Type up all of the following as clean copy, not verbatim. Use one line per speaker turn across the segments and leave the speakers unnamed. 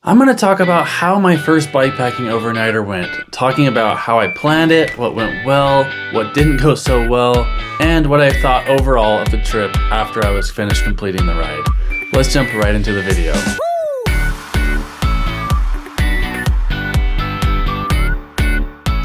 I'm going to talk about how my first bikepacking overnighter went, talking about how I planned it, what went well, what didn't go so well, and what I thought overall of the trip after I was finished completing the ride. Let's jump right into the video.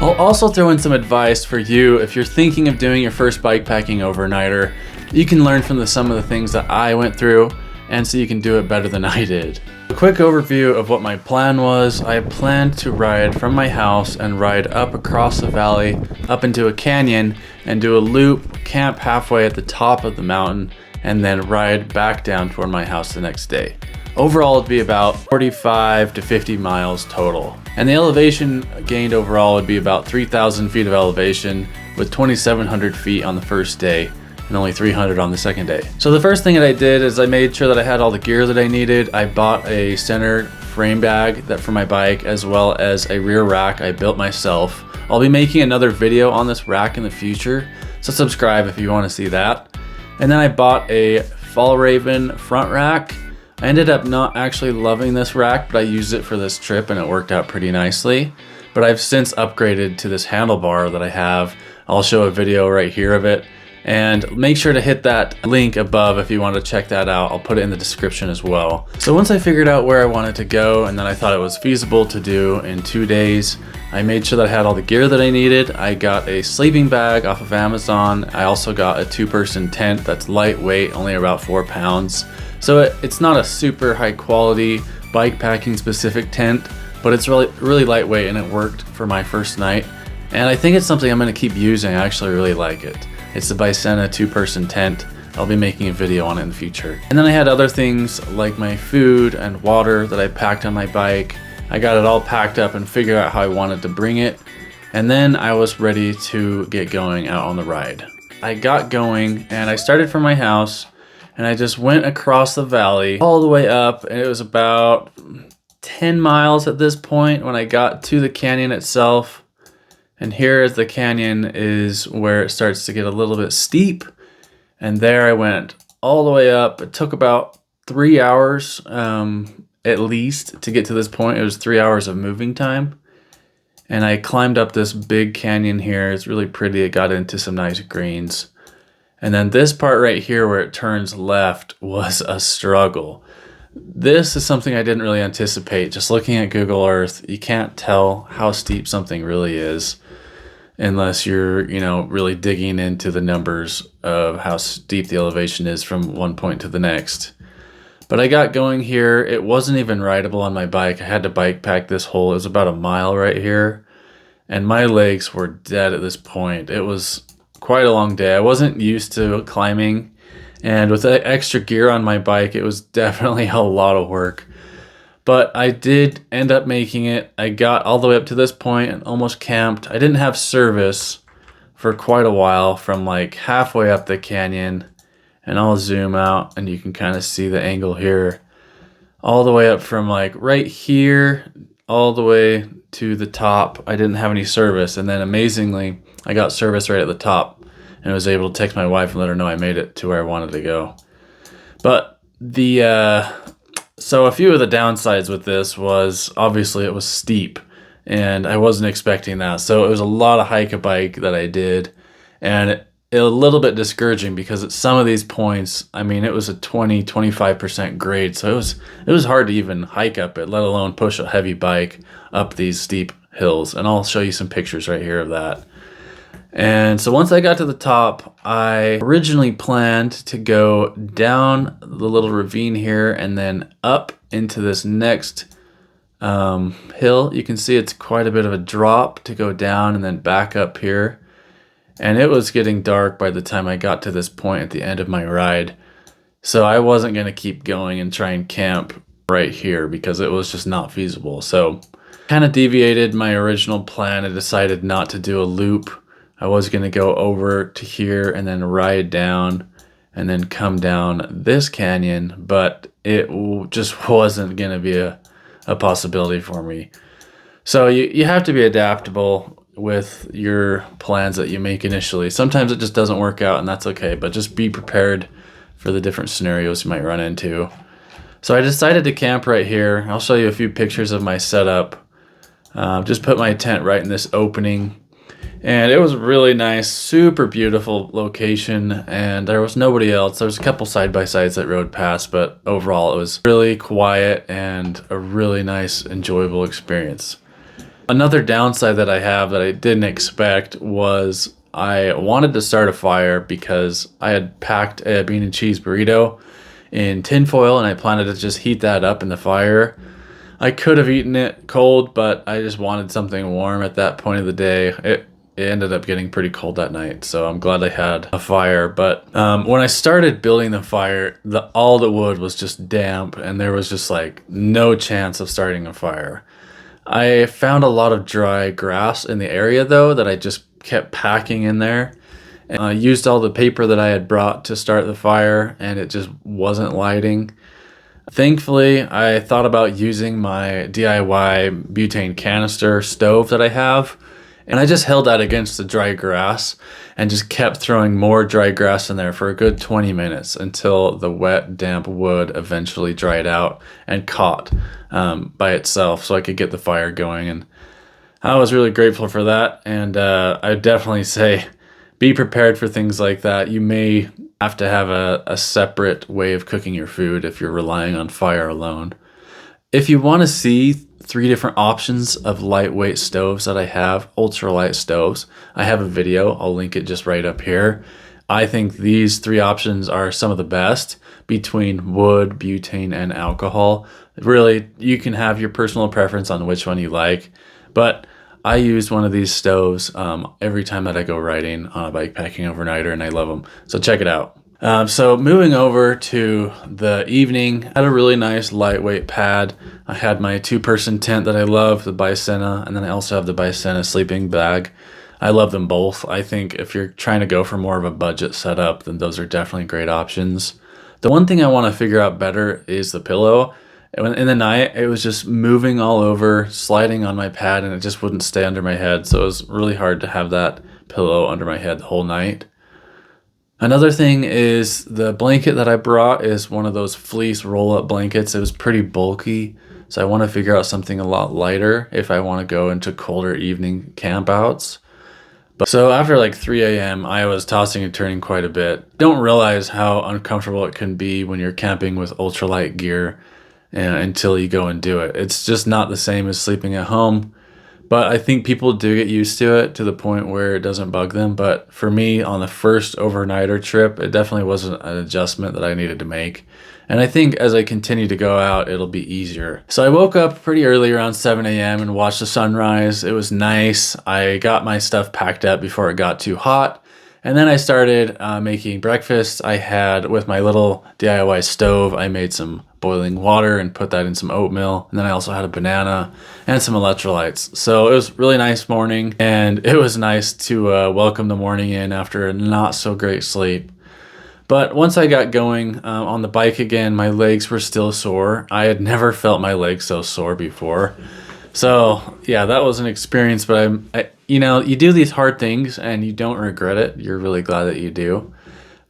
I'll also throw in some advice for you if you're thinking of doing your first bikepacking overnighter. You can learn from some of the things that I went through, and so you can do it better than I did. A quick overview of what my plan was. I planned to ride from my house and ride up across the valley, up into a canyon, and do a loop, camp halfway at the top of the mountain, and then ride back down toward my house the next day. Overall, it'd be about 45 to 50 miles total. And the elevation gained overall would be about 3,000 feet of elevation, with 2,700 feet on the first day and only 300 on the second day. So the first thing that I did is I made sure that I had all the gear that I needed. I bought a center frame bag for my bike, as well as a rear rack I built myself. I'll be making another video on this rack in the future, so subscribe if you want to see that. And then I bought a Fjallraven front rack. I ended up not actually loving this rack, but I used it for this trip and it worked out pretty nicely. But I've since upgraded to this handlebar that I have. I'll show a video right here of it. And make sure to hit that link above if you want to check that out. I'll put it in the description as well. So once I figured out where I wanted to go and then I thought it was feasible to do in 2 days, I made sure that I had all the gear that I needed. I got a sleeping bag off of Amazon. I also got a 2-person tent that's lightweight, only about 4 pounds. So it's not a super high quality bikepacking specific tent, but it's really lightweight and it worked for my first night. And I think it's something I'm going to keep using. I actually really like it. It's the Bicena 2-person tent. I'll be making a video on it in the future. And then I had other things like my food and water that I packed on my bike. I got it all packed up and figured out how I wanted to bring it. And then I was ready to get going out on the ride. I got going and I started from my house and I just went across the valley all the way up, and it was about 10 miles at this point when I got to the canyon itself. And here is the canyon is where it starts to get a little bit steep. And there I went all the way up. It took about 3 hours at least to get to this point. It was 3 hours of moving time. And I climbed up this big canyon here. It's really pretty. It got into some nice greens. And then this part right here where it turns left was a struggle. This is something I didn't really anticipate. Just looking at Google Earth, you can't tell how steep something really is unless you're, really digging into the numbers of how steep the elevation is from one point to the next. But I got going here. It wasn't even rideable on my bike. I had to bike pack this hole. It was about a mile right here. And my legs were dead at this point. It was quite a long day. I wasn't used to climbing. And with that extra gear on my bike, it was definitely a lot of work. But I did end up making it. I got all the way up to this point and almost camped. I didn't have service for quite a while from like halfway up the canyon. And I'll zoom out and you can kind of see the angle here. All the way up from like right here, all the way to the top. I didn't have any service. And then amazingly, I got service right at the top and was able to text my wife and let her know I made it to where I wanted to go. But so a few of the downsides with this was obviously it was steep and I wasn't expecting that. So it was a lot of hike-a-bike that I did, and a little bit discouraging because at some of these points, it was a 20-25% grade. So it was hard to even hike up it, let alone push a heavy bike up these steep hills. And I'll show you some pictures right here of that. And so once I got to the top, I originally planned to go down the little ravine here and then up into this next hill. You can see it's quite a bit of a drop to go down and then back up here. And it was getting dark by the time I got to this point at the end of my ride. So I wasn't going to keep going and try and camp right here because it was just not feasible. So kind of deviated my original plan. I decided not to do a loop. I was going to go over to here and then ride down and then come down this canyon, but it just wasn't going to be a possibility for me. So you have to be adaptable with your plans that you make initially. Sometimes it just doesn't work out and that's okay, but just be prepared for the different scenarios you might run into. So I decided to camp right here. I'll show you a few pictures of my setup. Just put my tent right in this opening. And it was really nice, super beautiful location, and there was nobody else. There was a couple side-by-sides that rode past, but overall it was really quiet and a really nice, enjoyable experience. Another downside that I have that I didn't expect was I wanted to start a fire because I had packed a bean and cheese burrito in tinfoil and I planned to just heat that up in the fire. I could have eaten it cold, but I just wanted something warm at that point of the day. It ended up getting pretty cold that night, so I'm glad I had a fire. But when I started building the fire, all the wood was just damp and there was just like no chance of starting a fire. I found a lot of dry grass in the area though that I just kept packing in there. And I used all the paper that I had brought to start the fire and it just wasn't lighting. Thankfully, I thought about using my DIY butane canister stove that I have, and I just held that against the dry grass and just kept throwing more dry grass in there for a good 20 minutes until the wet, damp wood eventually dried out and caught by itself so I could get the fire going. And I was really grateful for that. And I definitely say be prepared for things like that. You may have to have a separate way of cooking your food if you're relying on fire alone. If you want to see 3 different options of lightweight stoves that I have, ultralight stoves, I have a video. I'll link it just right up here. I think these 3 options are some of the best between wood, butane, and alcohol. Really, you can have your personal preference on which one you like, but I use one of these stoves every time that I go riding on a bikepacking overnighter, and I love them. So check it out. So moving over to the evening, I had a really nice lightweight pad. I had my 2-person tent that I love, the Bicena, and then I also have the Bicena sleeping bag. I love them both. I think if you're trying to go for more of a budget setup, then those are definitely great options. The one thing I want to figure out better is the pillow. In the night, it was just moving all over, sliding on my pad, and it just wouldn't stay under my head. So it was really hard to have that pillow under my head the whole night. Another thing is the blanket that I brought is one of those fleece roll-up blankets. It was pretty bulky, so I want to figure out something a lot lighter if I want to go into colder evening campouts. So after like 3 a.m., I was tossing and turning quite a bit. Don't realize how uncomfortable it can be when you're camping with ultralight gear until you go and do it. It's just not the same as sleeping at home. But I think people do get used to it to the point where it doesn't bug them. But for me, on the first overnighter trip, it definitely wasn't an adjustment that I needed to make. And I think as I continue to go out, it'll be easier. So I woke up pretty early around 7 a.m. and watched the sunrise. It was nice. I got my stuff packed up before it got too hot. And then I started making breakfast. I had, with my little DIY stove, I made some boiling water and put that in some oatmeal. And then I also had a banana and some electrolytes. So it was really nice morning, and it was nice to welcome the morning in after a not so great sleep. But once I got going on the bike again, my legs were still sore. I had never felt my legs so sore before. So yeah, that was an experience, but you know, you do these hard things and you don't regret it. You're really glad that you do.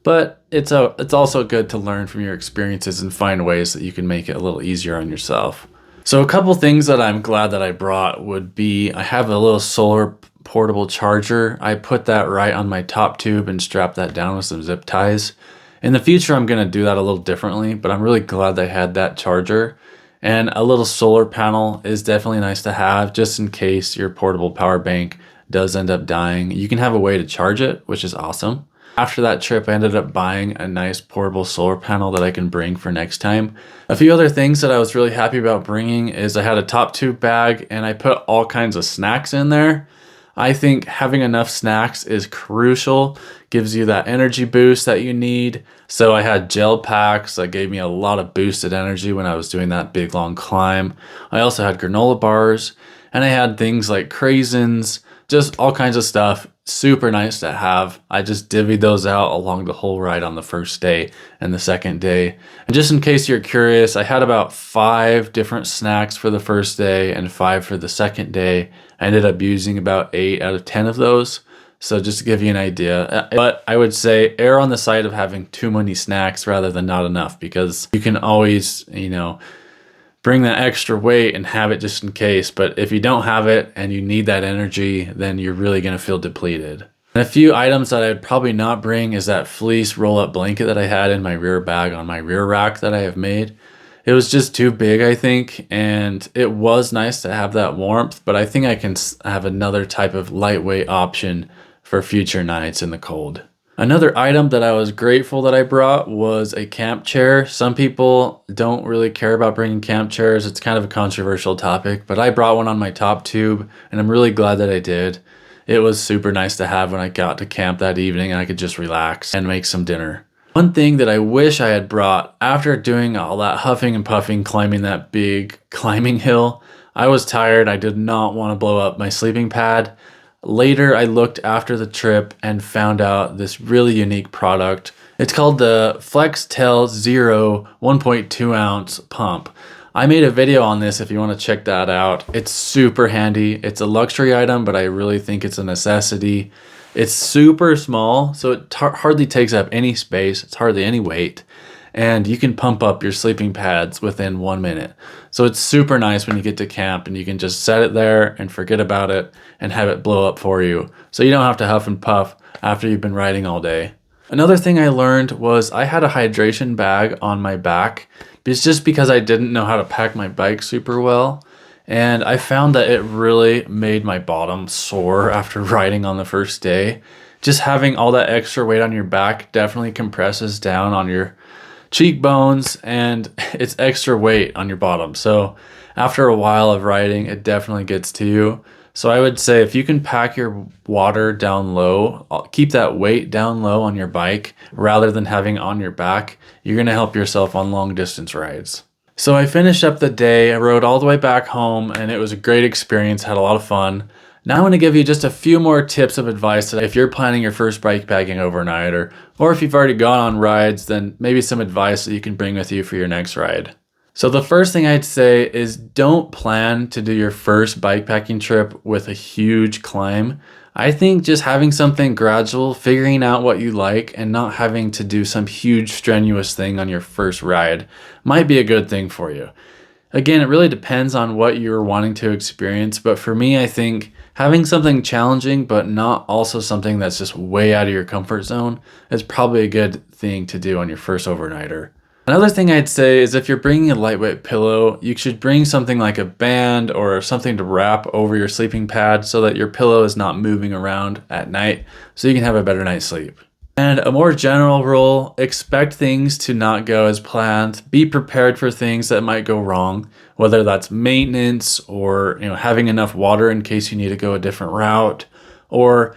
But it's also good to learn from your experiences and find ways that you can make it a little easier on yourself. So a couple things that I'm glad that I brought would be, I have a little solar portable charger. I put that right on my top tube and strapped that down with some zip ties. In the future, I'm going to do that a little differently, but I'm really glad I had that charger. And a little solar panel is definitely nice to have just in case your portable power bank does end up dying. You can have a way to charge it, which is awesome. After that trip, I ended up buying a nice portable solar panel that I can bring for next time. A few other things that I was really happy about bringing is I had a top tube bag and I put all kinds of snacks in there. I think having enough snacks is crucial, gives you that energy boost that you need. So I had gel packs that gave me a lot of boosted energy when I was doing that big long climb. I also had granola bars, and I had things like craisins, just all kinds of stuff. Super nice to have. I just divvied those out along the whole ride on the first day and the second day. And just in case you're curious, I had about 5 different snacks for the first day and 5 for the second day. I ended up using about 8 out of 10 of those. So just to give you an idea, but I would say err on the side of having too many snacks rather than not enough, because you can always, bring that extra weight and have it just in case. But if you don't have it and you need that energy, then you're really going to feel depleted. And a few items that I'd probably not bring is that fleece roll-up blanket that I had in my rear bag on my rear rack that I have made. It was just too big, I think, and it was nice to have that warmth, but I think I can have another type of lightweight option for future nights in the cold. Another item that I was grateful that I brought was a camp chair. Some people don't really care about bringing camp chairs. It's kind of a controversial topic, but I brought one on my top tube, and I'm really glad that I did. It was super nice to have when I got to camp that evening, and I could just relax and make some dinner. One thing that I wish I had brought after doing all that huffing and puffing climbing that big climbing hill, I was tired. I did not want to blow up my sleeping pad. Later, I looked after the trip and found out this really unique product. It's called the FlexTail Zero 1.2 ounce pump. I made a video on this if you want to check that out. It's super handy. It's a luxury item, but I really think it's a necessity. It's super small, so it hardly takes up any space. It's hardly any weight. And you can pump up your sleeping pads within 1 minute. So it's super nice when you get to camp and you can just set it there and forget about it and have it blow up for you. So you don't have to huff and puff after you've been riding all day. Another thing I learned was I had a hydration bag on my back. It's just because I didn't know how to pack my bike super well. And I found that it really made my bottom sore after riding on the first day. Just having all that extra weight on your back definitely compresses down on your cheekbones, and it's extra weight on your bottom. So after a while of riding, it definitely gets to you. So I would say if you can pack your water down low, keep that weight down low on your bike rather than having it on your back, you're going to help yourself on long distance rides. So I finished up the day, I rode all the way back home, and it was a great experience, had a lot of fun. Now I'm going to give you just a few more tips of advice if you're planning your first bikepacking overnighter, or if you've already gone on rides, then maybe some advice that you can bring with you for your next ride. So the first thing I'd say is don't plan to do your first bikepacking trip with a huge climb. I think just having something gradual, figuring out what you like, and not having to do some huge strenuous thing on your first ride might be a good thing for you. Again, it really depends on what you're wanting to experience, but for me, I think having something challenging but not also something that's just way out of your comfort zone is probably a good thing to do on your first overnighter. Another thing I'd say is if you're bringing a lightweight pillow, you should bring something like a band or something to wrap over your sleeping pad so that your pillow is not moving around at night, so you can have a better night's sleep. And a more general rule, expect things to not go as planned. Be prepared for things that might go wrong, whether that's maintenance or having enough water in case you need to go a different route, or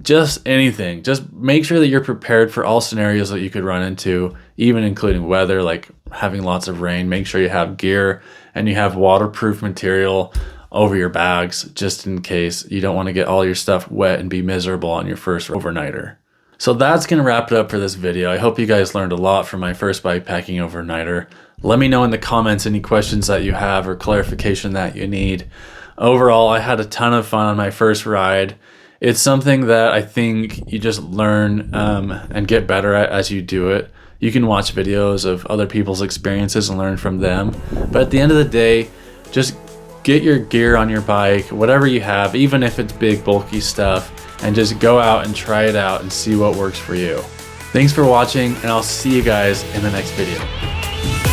just anything. Just make sure that you're prepared for all scenarios that you could run into, even including weather, like having lots of rain. Make sure you have gear and you have waterproof material over your bags just in case you don't want to get all your stuff wet and be miserable on your first overnighter. So that's going to wrap it up for this video. I hope you guys learned a lot from my first bikepacking overnighter. Let me know in the comments any questions that you have or clarification that you need. Overall, I had a ton of fun on my first ride. It's something that I think you just learn and get better at as you do it. You can watch videos of other people's experiences and learn from them. But at the end of the day, just get your gear on your bike, whatever you have, even if it's big, bulky stuff, and just go out and try it out and see what works for you. Thanks for watching, and I'll see you guys in the next video.